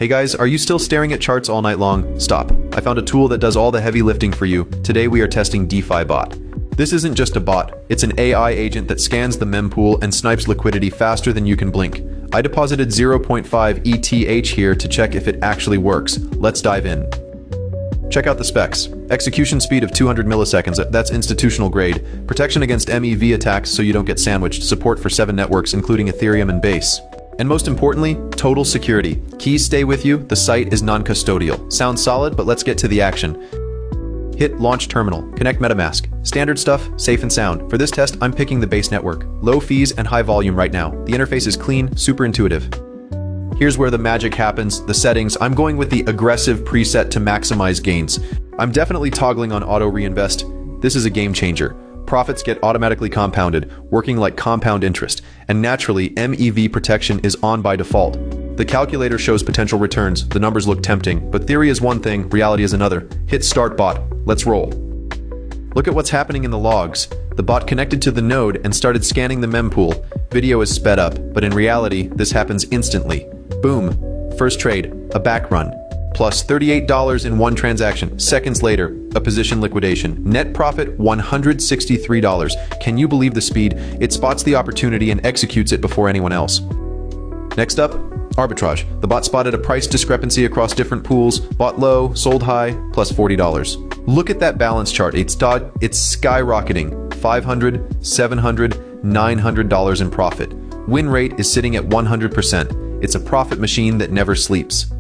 Hey guys, are you still staring at charts all night long? Stop. I found a tool that does all the heavy lifting for you. Today we are testing DeFiBot. This isn't just a bot, it's an AI agent that scans the mempool and snipes liquidity faster than you can blink. I deposited 0.5 ETH here to check if it actually works. Let's dive in. Check out the specs. Execution speed of 200 milliseconds, that's institutional grade. Protection against MEV attacks so you don't get sandwiched. Support for 7 networks including Ethereum and Base. And most importantly, total security. Keys stay with you, the site is non-custodial. Sounds solid, but let's get to the action. Hit Launch Terminal. Connect MetaMask. Standard stuff, safe and sound. For this test, I'm picking the Base network. Low fees and high volume right now. The interface is clean, super intuitive. Here's where the magic happens, the settings. I'm going with the aggressive preset to maximize gains. I'm definitely toggling on auto reinvest. This is a game changer. Profits get automatically compounded, working like compound interest, and naturally, MEV protection is on by default. The calculator shows potential returns, the numbers look tempting, but theory is one thing, reality is another. Hit Start Bot. Let's roll. Look at what's happening in the logs. The bot connected to the node and started scanning the mempool. Video is sped up, but in reality, this happens instantly. Boom. First trade, a back run. Plus $38 in one transaction. Seconds later, a position liquidation. Net profit $163. Can you believe the speed? It spots the opportunity and executes it before anyone else. Next up, Arbitrage. The bot spotted a price discrepancy across different pools, bought low, sold high, plus $40. Look at that balance chart. It's skyrocketing. $500, $700, $900 in profit. Win rate is sitting at 100%. It's a profit machine that never sleeps.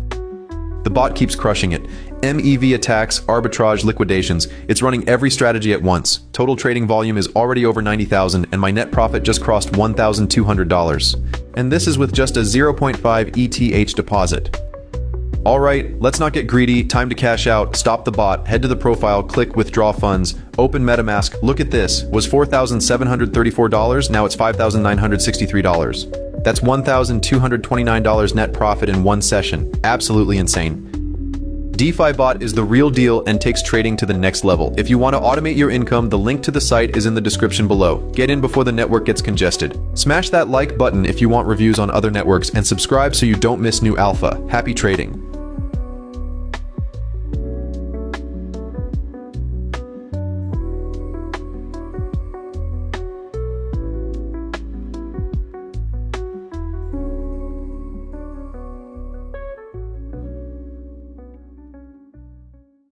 The bot keeps crushing it. MEV attacks, arbitrage, liquidations. It's running every strategy at once. Total trading volume is already over 90,000 and my net profit just crossed $1,200. And this is with just a 0.5 ETH deposit. Alright, let's not get greedy. Time to cash out. Stop the bot. Head to the profile. Click Withdraw Funds. Open MetaMask. Look at this. Was $4,734. Now it's $5,963. That's $1,229 net profit in one session. Absolutely insane. DeFiBot is the real deal and takes trading to the next level. If you want to automate your income, the link to the site is in the description below. Get in before the network gets congested. Smash that like button if you want reviews on other networks and subscribe so you don't miss new alpha. Happy trading.